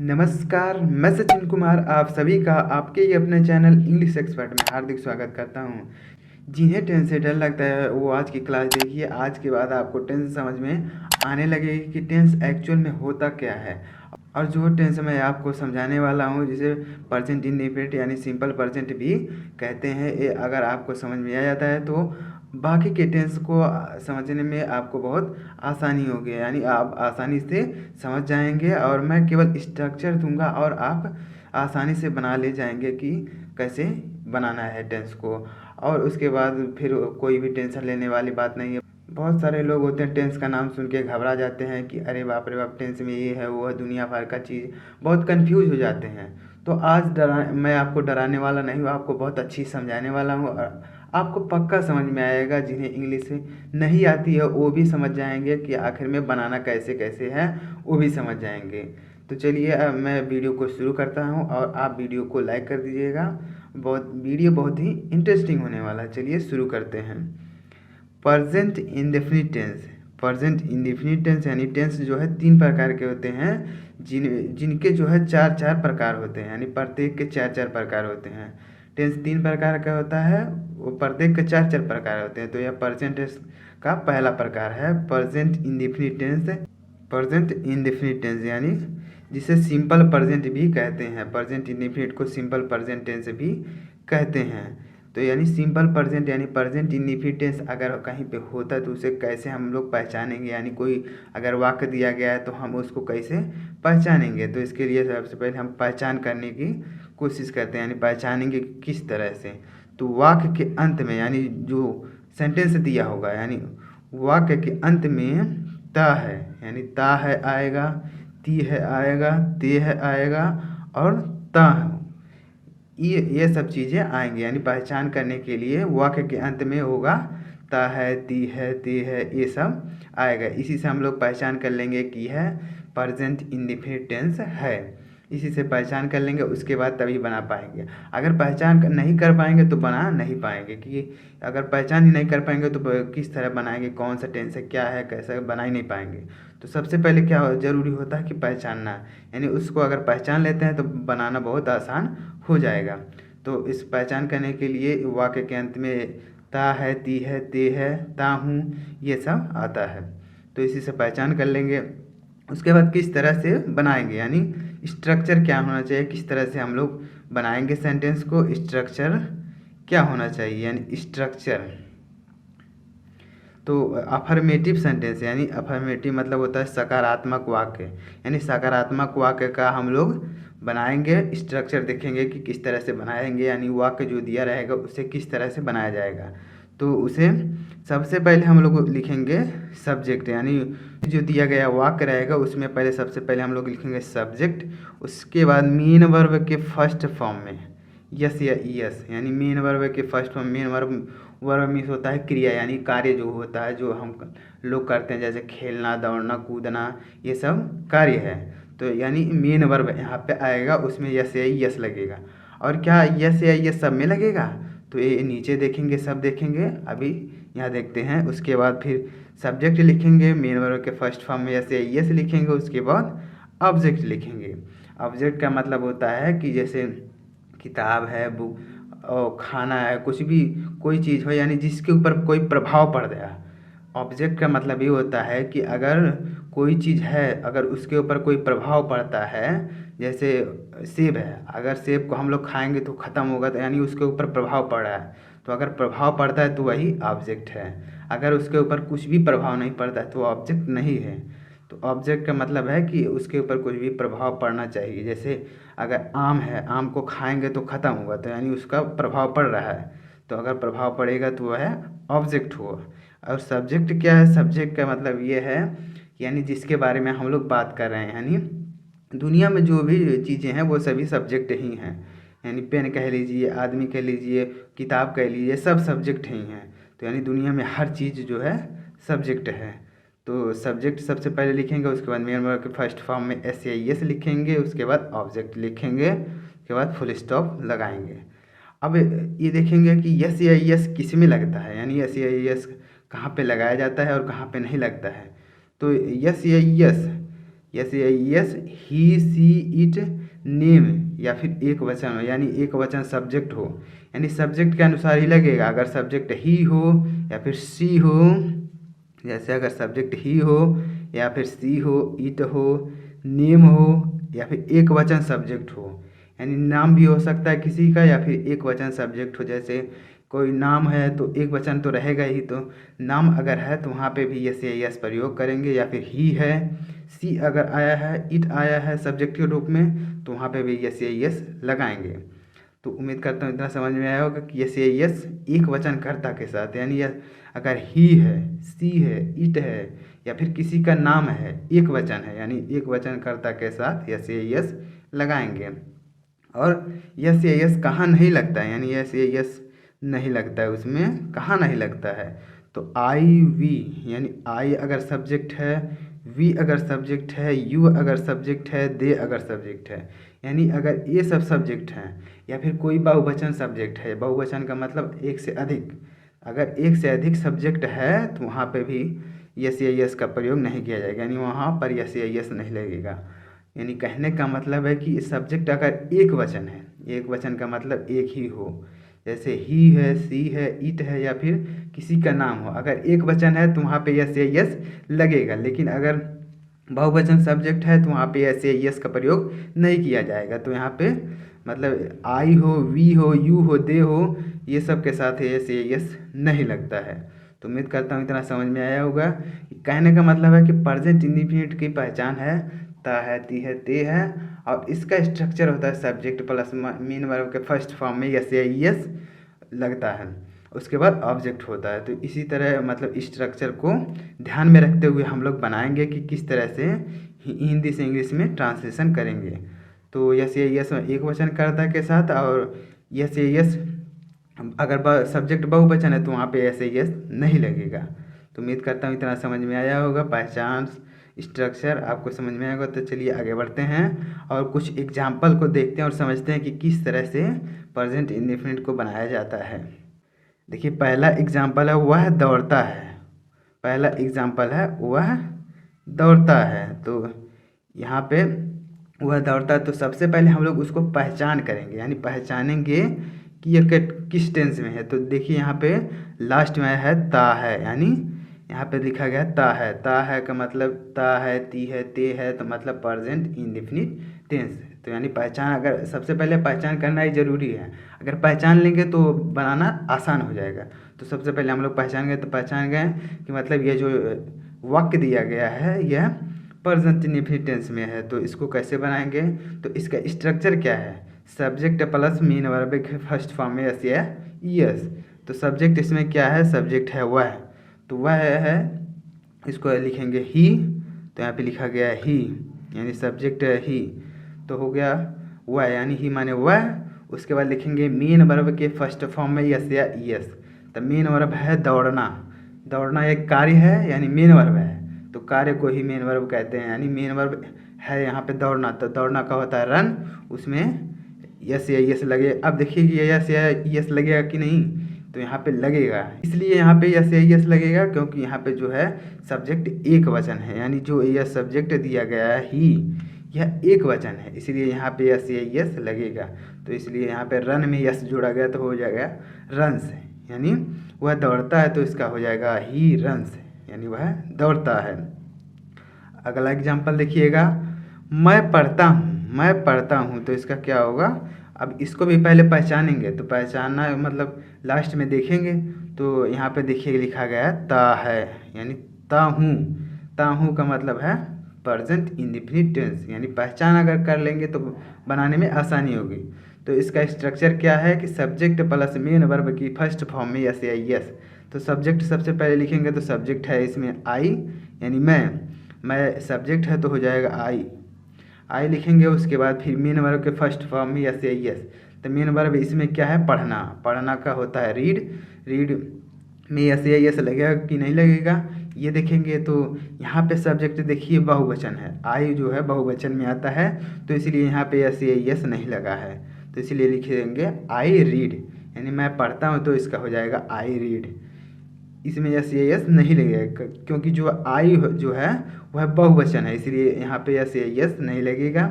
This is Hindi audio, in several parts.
नमस्कार, मैं सचिन कुमार आप सभी का आपके ही अपने चैनल इंग्लिश एक्सपर्ट में हार्दिक स्वागत करता हूं। जिन्हें टेंस से डर लगता है वो आज की क्लास देखिए। आज के बाद आपको टेंस समझ में आने लगेगी कि टेंस एक्चुअल में होता क्या है। और जो टेंस मैं आपको समझाने वाला हूँ जिसे प्रेजेंट इंडेफिनिट यानी सिंपल प्रेजेंट भी कहते हैं, ये अगर आपको समझ में आ जाता है तो बाकी के टेंस को समझने में आपको बहुत आसानी होगी, यानी आप आसानी से समझ जाएंगे। और मैं केवल स्ट्रक्चर दूंगा और आप आसानी से बना ले जाएंगे कि कैसे बनाना है टेंस को। और उसके बाद फिर कोई भी टेंशन लेने वाली बात नहीं है। बहुत सारे लोग होते हैं टेंस का नाम सुन के घबरा जाते हैं कि अरे बाप रे बाप, टेंस में ये है वो है, दुनिया भर का चीज़, बहुत कंफ्यूज हो जाते हैं। तो आज मैं आपको डराने वाला नहीं हूँ, आपको बहुत अच्छी समझाने वाला हूँ और आपको पक्का समझ में आएगा। जिन्हें इंग्लिश नहीं आती है वो भी समझ जाएंगे कि आखिर में बनाना कैसे कैसे है, वो भी समझ जाएंगे। तो चलिए अब मैं वीडियो को शुरू करता हूँ और आप वीडियो को लाइक कर दीजिएगा। वीडियो बहुत ही इंटरेस्टिंग होने वाला है। चलिए शुरू करते हैं। Present indefinite tense. Present indefinite tense यानी टेंस जो है 3 प्रकार के होते हैं, जिनके जो है 4 प्रकार होते हैं, यानी प्रत्येक के 4 प्रकार होते हैं। टेंस 3 प्रकार का होता है, वो प्रत्येक के 4 प्रकार होते हैं। तो यह प्रेजेंट टेंस का पहला प्रकार है present indefinite tense. Present indefinite tense यानी जिसे सिंपल प्रेजेंट भी कहते हैं। प्रेजेंट इंडेफिनिट को सिंपल प्रेजेंट टेंस भी कहते हैं। तो यानी सिंपल प्रेजेंट यानी प्रेजेंट इंडेफिनिट टेंस अगर कहीं पे होता है तो उसे कैसे हम लोग पहचानेंगे, यानी कोई अगर वाक्य दिया गया है तो हम उसको कैसे पहचानेंगे। तो इसके लिए सबसे पहले हम पहचान करने की कोशिश करते हैं, यानी पहचानेंगे किस तरह से। तो वाक्य के अंत में यानी जो सेंटेंस दिया होगा, यानी वाक्य के अंत में ता है, यानी ता है आएगा, ती है आएगा, ते है आएगा और ता ये सब चीज़ें आएंगी। यानी पहचान करने के लिए वाक्य के अंत में होगा ता है, ती है, ते है, ये सब आएगा। इसी से हम लोग पहचान कर लेंगे कि है प्रेजेंट इंडेफिनिट टेंस है। इसी से पहचान कर लेंगे, उसके बाद तभी बना पाएंगे। अगर पहचान नहीं कर पाएंगे तो बना नहीं पाएंगे, कि अगर पहचान ही नहीं कर पाएंगे तो किस तरह बनाएंगे, कौन सा टेंस है, क्या है, कैसे, बना ही नहीं पाएंगे। तो सबसे पहले क्या ज़रूरी होता है कि पहचानना, यानी उसको अगर पहचान लेते हैं तो बनाना बहुत आसान हो जाएगा। तो इस पहचान करने के लिए वाक्य के अंत में ता है, ती है, ते है, ता हूँ, ये सब आता है। तो इसी से पहचान कर लेंगे। उसके बाद किस तरह से बनाएंगे, यानी स्ट्रक्चर क्या होना चाहिए, किस तरह से हम लोग बनाएंगे सेंटेंस को, स्ट्रक्चर क्या होना चाहिए। यानी स्ट्रक्चर तो अफर्मेटिव सेंटेंस, यानी अफर्मेटिव मतलब होता है सकारात्मक वाक्य, यानी सकारात्मक वाक्य का हम लोग बनाएंगे। स्ट्रक्चर देखेंगे कि किस तरह से बनाएंगे, यानी वाक्य जो दिया रहेगा उसे किस तरह से बनाया जाएगा। तो उसे सबसे पहले हम लोग लिखेंगे सब्जेक्ट, यानी जो दिया गया वाक्य रहेगा उसमें पहले सबसे पहले हम लोग लिखेंगे सब्जेक्ट। उसके बाद मेन वर्ब के फर्स्ट फॉर्म में यस या यस, यानी मेन वर्ब के first form. Main verb means होता है क्रिया, यानी कार्य जो होता है, जो हम लोग करते हैं, जैसे खेलना, दौड़ना, कूदना, ये सब कार्य है। तो यानी मेन वर्ब यहाँ पे आएगा, उसमें यस या यस लगेगा। और क्या यस या यस सब में लगेगा, तो ये नीचे देखेंगे, सब देखेंगे, अभी यहाँ देखते हैं। उसके बाद फिर सब्जेक्ट लिखेंगे, मेन वर्ब के फर्स्ट फॉर्म में यस या यस लिखेंगे। उसके बाद ऑब्जेक्ट लिखेंगे। ऑब्जेक्ट का मतलब होता है कि जैसे किताब है, बुक और खाना है, कुछ भी कोई चीज़ हो, यानी जिसके ऊपर कोई प्रभाव पड़ गया। ऑब्जेक्ट का मतलब ये होता है कि अगर कोई चीज़ है, अगर उसके ऊपर कोई प्रभाव पड़ता है, जैसे सेब है, अगर सेब को हम लोग खाएंगे तो ख़त्म होगा, तो यानी उसके ऊपर प्रभाव पड़ रहा है। तो अगर प्रभाव पड़ता है तो वही ऑब्जेक्ट है। अगर उसके ऊपर कुछ भी प्रभाव नहीं पड़ता है तो ऑब्जेक्ट नहीं है। तो ऑब्जेक्ट का मतलब है कि उसके ऊपर कुछ भी प्रभाव पड़ना चाहिए। जैसे अगर आम है, आम को खाएंगे तो ख़त्म होगा, तो यानी उसका प्रभाव पड़ रहा है। तो अगर प्रभाव पड़ेगा तो वह है ऑब्जेक्ट हुआ। और सब्जेक्ट क्या है, सब्जेक्ट का मतलब ये है यानी जिसके बारे में हम लोग बात कर रहे हैं, यानी दुनिया में जो भी चीज़ें हैं वो सभी सब्जेक्ट ही हैं। यानी पेन कह लीजिए, आदमी कह लीजिए, किताब कह लीजिए, सब सब्जेक्ट ही हैं। तो यानी दुनिया में हर चीज़ जो है सब्जेक्ट है। तो सब्जेक्ट सबसे पहले लिखेंगे, उसके बाद मेन वर्ब के फर्स्ट फॉर्म में एस या एस लिखेंगे, उसके बाद ऑब्जेक्ट लिखेंगे, उसके बाद फुल स्टॉप लगाएंगे। अब ये देखेंगे कि यस या यस किस में लगता है, यानी यस या यस कहाँ पे लगाया जाता है और कहाँ पे नहीं लगता है। तो यस या yes yes yes, he see it name, या फिर एक वचन हो यानी एक वचन सब्जेक्ट हो, यानी सब्जेक्ट के अनुसार ही लगेगा। अगर सब्जेक्ट ही हो या फिर सी हो, जैसे अगर सब्जेक्ट ही हो या फिर सी हो, इट हो, नेम हो, या फिर एक वचन सब्जेक्ट हो, यानी नाम भी हो सकता है किसी का, या फिर एक वचन सब्जेक्ट हो। जैसे कोई नाम है तो एक वचन तो रहेगा ही, तो नाम अगर है तो वहाँ पे भी यस या यस प्रयोग करेंगे। या फिर ही है, सी अगर आया है, इट आया है सब्जेक्ट के रूप में, तो वहाँ पे भी यस या यस लगाएंगे। तो उम्मीद करता हूँ इतना समझ में आया होगा कि यस या यस एक वचन कर्ता के साथ, यानी अगर ही है, सी है, इट है, या फिर किसी का नाम है, एक वचन है, यानी एक वचन कर्ता के साथ यस या यस लगाएंगे। और यस या यस कहाँ नहीं लगता है, यानी यस या यस नहीं लगता है उसमें, कहाँ नहीं लगता है, तो आई वी, यानी आई अगर सब्जेक्ट है, वी अगर सब्जेक्ट है, यू अगर सब्जेक्ट है, दे अगर सब्जेक्ट है, यानी अगर ये सब सब्जेक्ट हैं, या फिर कोई बहुवचन सब्जेक्ट है, बहुवचन का मतलब एक से अधिक, अगर एक से अधिक सब्जेक्ट है तो वहाँ पे भी यस या यस का प्रयोग नहीं किया जाएगा, यानी वहाँ पर यस या यस नहीं लगेगा। यानी कहने का मतलब है कि सब्जेक्ट अगर एक वचन है, एक वचन का मतलब एक ही हो, जैसे ही है, सी है, इट है, या फिर किसी का नाम हो, अगर एक वचन है तो वहाँ पे यस या यस लगेगा। लेकिन अगर बहुवचन सब्जेक्ट है तो वहाँ पे यस या यस का प्रयोग नहीं किया जाएगा। तो यहाँ पे मतलब आई हो, वी हो, यू हो, दे हो, ये सब के साथ यस या यस नहीं लगता है। तो उम्मीद करता हूँ इतना समझ में आया होगा। कहने का मतलब है कि प्रेजेंट इंडेफिनिट की पहचान है ता है, ती है, ते है, और इसका स्ट्रक्चर होता है सब्जेक्ट प्लस मेन वर्ब के फर्स्ट फॉर्म में यस या यस लगता है, उसके बाद ऑब्जेक्ट होता है। तो इसी तरह मतलब स्ट्रक्चर को ध्यान में रखते हुए हम लोग बनाएंगे कि किस तरह से हिंदी से इंग्लिश में ट्रांसलेशन करेंगे। तो यस या यस एक वचन कर्ता के साथ, और यस या यस अगर सब्जेक्ट बहुवचन है तो वहाँ पे यस या यस नहीं लगेगा। तो उम्मीद करता हूँ इतना समझ में आया होगा, पहचान स्ट्रक्चर आपको समझ में आएगा। तो चलिए आगे बढ़ते हैं और कुछ एग्जाम्पल को देखते हैं और समझते हैं कि किस तरह से प्रेजेंट इंडेफिनिट को बनाया जाता है। देखिए पहला एग्जाम्पल है वह दौड़ता है, पहला एग्जाम्पल है वह दौड़ता है। तो यहाँ पे वह दौड़ता है, तो सबसे पहले हम लोग उसको पहचान करेंगे, यानी पहचानेंगे कि यह किस टेंस में है। तो देखिए यहाँ पे लास्ट में है ता है, यानी यहाँ पे लिखा गया ता है। ता है का मतलब ता है, ती है, ते है, तो मतलब प्रेजेंट इंडेफिनिट टेंस। तो यानी पहचान, अगर सबसे पहले पहचान करना ही ज़रूरी है, अगर पहचान लेंगे तो बनाना आसान हो जाएगा। तो सबसे पहले हम लोग पहचान गए, तो पहचान गए कि मतलब ये जो वाक्य दिया गया है यह प्रेजेंट इंडेफिनिट टेंस में है। तो इसको कैसे बनाएंगे, तो इसका स्ट्रक्चर क्या है, सब्जेक्ट प्लस मेन वर्ब के फर्स्ट फॉर्म में यस या यस। तो सब्जेक्ट इसमें क्या है, सब्जेक्ट है वह, तो वह है, इसको लिखेंगे ही, तो यहाँ पे लिखा गया है ही, यानी सब्जेक्ट है ही, तो हो गया वह, यानी ही माने वह। उसके बाद लिखेंगे मेन वर्ब के फर्स्ट फॉर्म में यस या यस। तो मेन वर्ब है दौड़ना, दौड़ना एक कार्य है यानी मेन वर्ब है, तो कार्य को ही मेन वर्ब कहते हैं। यानी मेन वर्ब है यहाँ पे दौड़ना, तो दौड़ना का होता है रन, उसमें यस या यस लगे। अब देखिए कि यस या यस लगेगा कि नहीं, तो यहाँ पे लगेगा, इसलिए यहाँ पे यस या यस लगेगा क्योंकि यहाँ पे जो है सब्जेक्ट एक वचन है, यानी जो यह सब्जेक्ट दिया गया है ही, यह एक वचन है, इसलिए यहाँ पे यस या यस लगेगा। तो इसलिए यहाँ पे रन में यस जोड़ा गया तो हो जाएगा रन्स, यानी वह दौड़ता है, तो इसका हो जाएगा ही रन्स, यानी वह दौड़ता है। अगला एग्जाम्पल देखिएगा, मैं पढ़ता हूँ, मैं पढ़ता हूँ, तो इसका क्या होगा, अब इसको भी पहले पहचानेंगे। तो पहचानना मतलब लास्ट में देखेंगे, तो यहाँ पे देखिए लिखा गया है ता है, यानी ता हूँ। ता हूँ का मतलब है प्रेजेंट इंडेफिनिट टेंस, यानी पहचान अगर कर लेंगे तो बनाने में आसानी होगी। तो इसका स्ट्रक्चर क्या है कि सब्जेक्ट प्लस मेन वर्ब की फर्स्ट फॉर्म में यस या यस। तो सब्जेक्ट सबसे पहले लिखेंगे, तो सब्जेक्ट है इसमें आई, यानी मैं सब्जेक्ट है तो हो जाएगा आई, आई लिखेंगे। उसके बाद फिर मेन वर्ब के फर्स्ट फॉर्म में यस या यस। तो मेन वर्ब इसमें क्या है, पढ़ना, पढ़ना का होता है रीड, रीड में यस या यस लगेगा कि नहीं लगेगा ये देखेंगे। तो यहाँ पे सब्जेक्ट देखिए बहुवचन है, आई जो है बहुवचन में आता है, तो इसलिए यहाँ पे यस या यस नहीं लगा है, तो इसलिए लिखेंगे आई रीड, यानी मैं पढ़ता हूँ, तो इसका हो जाएगा आई रीड। इसमें यस या यस नहीं लगेगा, क्योंकि जो आई जो है वह बहुवचन है, इसलिए यहाँ पे यस या यस नहीं लगेगा।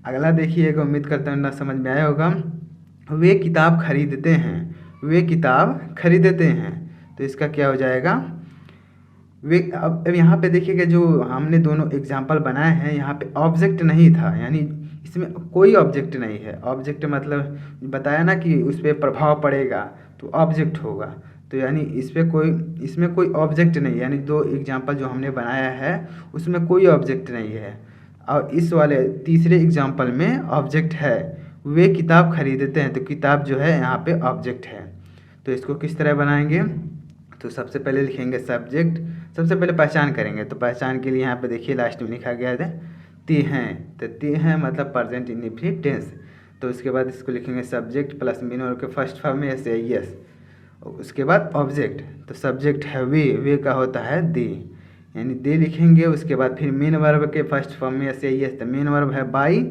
अगला देखिएगा, उम्मीद करता हूँ ना समझ में आया होगा। वे किताब खरीदते हैं, वे किताब खरीदते हैं, तो इसका क्या हो जाएगा? वे अब यहाँ पे देखिएगा, जो हमने दोनों एग्जाम्पल बनाए हैं यहाँ पे ऑब्जेक्ट नहीं था, यानी इसमें कोई ऑब्जेक्ट नहीं है। ऑब्जेक्ट मतलब बताया ना कि उस पर प्रभाव पड़ेगा तो ऑब्जेक्ट होगा, तो यानी इसमें कोई ऑब्जेक्ट नहीं है, यानी दो एग्जाम्पल जो हमने बनाया है उसमें कोई ऑब्जेक्ट नहीं है। और इस वाले तीसरे एग्जाम्पल में ऑब्जेक्ट है, वे किताब खरीदते हैं, तो किताब जो है यहाँ पे ऑब्जेक्ट है। तो इसको किस तरह बनाएंगे? तो सबसे पहले लिखेंगे सब्जेक्ट, सबसे पहले पहचान करेंगे। तो पहचान के लिए यहाँ पे देखिए लास्ट में लिखा गया है ती हैं, तो ती हैं मतलब प्रेजेंट इंडेफिनिट टेंस। तो उसके बाद इसको लिखेंगे सब्जेक्ट प्लस मेन वर्ब के फर्स्ट फॉर्म में यस या यस, उसके बाद ऑब्जेक्ट। तो सब्जेक्ट है वे का होता है दे, यानी दे लिखेंगे। उसके बाद फिर मेन वर्ब के फर्स्ट फॉर्म में यस या यस, तो मेन वर्ब है बाई,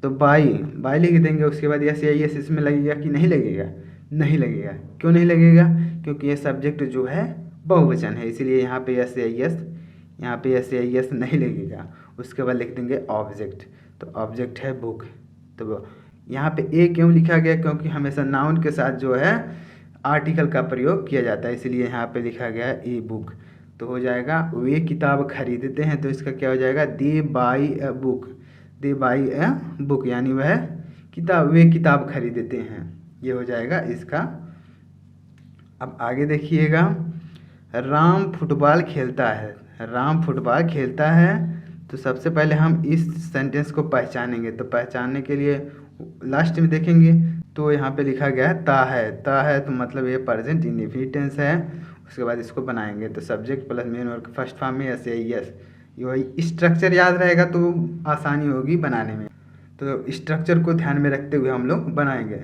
तो बाई लिख देंगे। उसके बाद यस या यस इसमें लगेगा कि नहीं लगेगा? नहीं लगेगा। क्यों नहीं लगेगा? क्योंकि ये सब्जेक्ट जो है बहुवचन है, इसलिए यहाँ पे यस या यस, यहाँ पे यस या यस नहीं लगेगा। उसके बाद लिख देंगे ऑब्जेक्ट, तो ऑब्जेक्ट है बुक। तो यहाँ पे ए क्यों लिखा गया? क्योंकि हमेशा नाउन के साथ जो है आर्टिकल का प्रयोग किया जाता है, इसलिए यहाँ पे लिखा गया है ए बुक। तो हो जाएगा वे किताब खरीदते हैं, तो इसका क्या हो जाएगा? They buy a book, they buy a book, यानी वह वे किताब खरीदते हैं, ये हो जाएगा इसका। अब आगे देखिएगा, राम फुटबॉल खेलता है, राम फुटबॉल खेलता है। तो सबसे पहले हम इस सेंटेंस को पहचानेंगे, तो पहचानने के लिए लास्ट में देखेंगे तो यहाँ पे लिखा गया है ता है, तो मतलब ये प्रेजेंट इंडेफिनिट टेंस है। उसके बाद इसको बनाएंगे, तो subject plus main verb first form में यस या यस, ये स्ट्रक्चर याद रहेगा तो आसानी होगी बनाने में। तो स्ट्रक्चर को ध्यान में रखते हुए हम लोग बनाएंगे।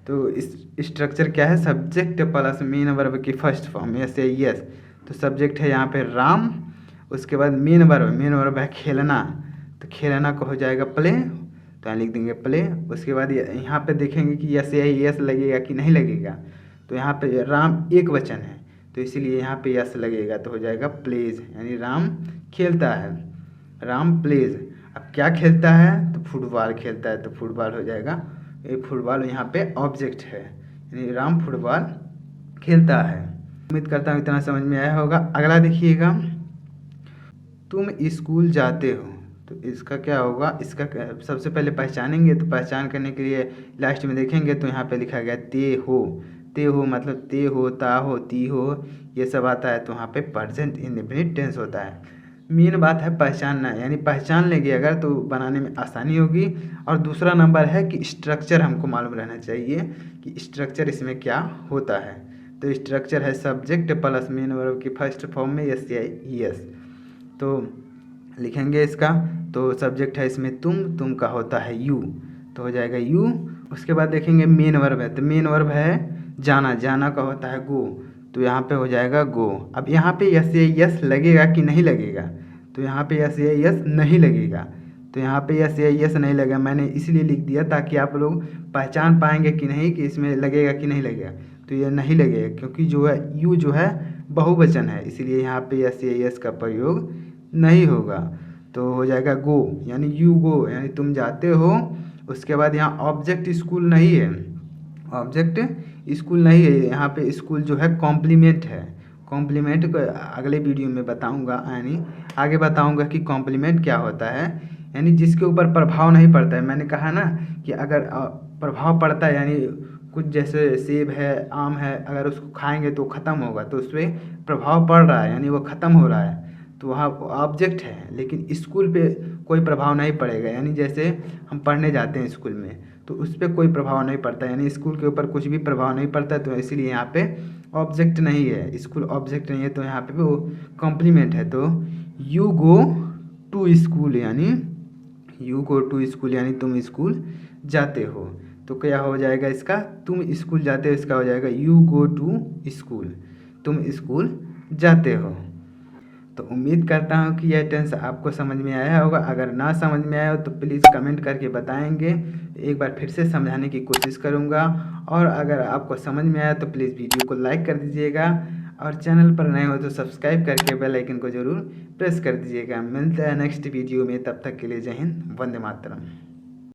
तो इस स्ट्रक्चर क्या है? सब्जेक्ट प्लस मेन वर्ब की फर्स्ट फॉर्म यस या यस, तो सब्जेक्ट है यहाँ पे राम। उसके बाद मेन वर्ब है खेलना, तो खेलना को हो जाएगा प्ले, तो यहाँ लिख देंगे प्ले। उसके बाद यहाँ पे देखेंगे कि यस या यस लगेगा कि नहीं लगेगा। तो यहाँ पे राम एक वचन है, तो इसीलिए यहाँ पे यस लगेगा, तो हो जाएगा प्लेज, यानी राम खेलता है, राम प्लेज। अब क्या खेलता है? तो फुटबॉल खेलता है, तो फुटबॉल हो जाएगा, ये फुटबॉल यहाँ पे ऑब्जेक्ट है, यानी राम फुटबॉल खेलता है। उम्मीद करता हूँ इतना समझ में आया होगा। अगला देखिएगा, तुम स्कूल जाते हो, तो इसका क्या होगा? इसका सबसे पहले पहचानेंगे, तो पहचान करने के लिए लास्ट में देखेंगे तो यहाँ पे लिखा गया ते हो मतलब ते हो, ता हो, ती हो, ये सब आता है, तो वहाँ पे प्रेजेंट इंडेफिनिट टेंस होता है। मेन बात है पहचानना, यानी पहचान लेंगे अगर तो बनाने में आसानी होगी। और दूसरा नंबर है कि स्ट्रक्चर हमको मालूम रहना चाहिए कि स्ट्रक्चर इसमें क्या होता है। तो स्ट्रक्चर है सब्जेक्ट प्लस मेन वर्ब की फर्स्ट फॉर्म में यस या यस, तो लिखेंगे इसका। तो सब्जेक्ट है इसमें तुम का होता है यू, तो हो जाएगा यू। उसके बाद देखेंगे मेन वर्ब है, तो मेन वर्ब है जाना का होता है गो, तो यहाँ पे हो जाएगा गो। अब यहाँ पे यस या यस लगेगा कि नहीं लगेगा? तो यहाँ पे यस या यस नहीं लगेगा, तो यहाँ पे यस या यस नहीं लगेगा, मैंने इसलिए लिख दिया ताकि आप लोग पहचान पाएंगे कि नहीं कि इसमें लगेगा कि नहीं लगेगा। तो ये नहीं लगेगा क्योंकि जो है यू जो है बहुवचन है, इसलिए यहाँ पे यस या यस का प्रयोग नहीं होगा। तो हो जाएगा गो, यानी यू गो, यानी तुम जाते हो। उसके बाद यहाँ ऑब्जेक्ट स्कूल नहीं है, ऑब्जेक्ट स्कूल नहीं है, यहाँ पे स्कूल जो है कॉम्प्लीमेंट है। कॉम्प्लीमेंट को अगले वीडियो में बताऊंगा, यानी आगे बताऊंगा कि कॉम्प्लीमेंट क्या होता है, यानी जिसके ऊपर प्रभाव नहीं पड़ता है। मैंने कहा ना कि अगर प्रभाव पड़ता है, यानी कुछ जैसे सेब है, आम है, अगर उसको खाएंगे तो ख़त्म होगा, तो उस पर प्रभाव पड़ रहा है, यानी वो ख़त्म हो रहा है, तो वहाँ ऑब्जेक्ट है। लेकिन स्कूल पे कोई प्रभाव नहीं पड़ेगा, यानी जैसे हम पढ़ने जाते हैं स्कूल में तो उस पर कोई प्रभाव नहीं पड़ता, यानी स्कूल के ऊपर कुछ भी प्रभाव नहीं पड़ता, तो इसीलिए यहाँ पे ऑब्जेक्ट नहीं है, स्कूल ऑब्जेक्ट नहीं है, तो यहाँ पे वो कॉम्प्लीमेंट है। तो यू गो टू स्कूल, यानी यू गो टू स्कूल यानी तुम स्कूल जाते हो, तो क्या हो जाएगा इसका? तुम स्कूल जाते हो, इसका हो जाएगा यू गो टू स्कूल, तुम स्कूल जाते हो। तो उम्मीद करता हूँ कि यह टेंस आपको समझ में आया होगा। अगर ना समझ में आया हो तो प्लीज़ कमेंट करके बताएंगे, एक बार फिर से समझाने की कोशिश करूँगा। और अगर आपको समझ में आया तो प्लीज़ वीडियो को लाइक कर दीजिएगा। और चैनल पर नए हो तो सब्सक्राइब करके बेल आइकन को ज़रूर प्रेस कर दीजिएगा। मिलते हैं नेक्स्ट वीडियो में, तब तक के लिए जय हिंद, वंदे मातरम।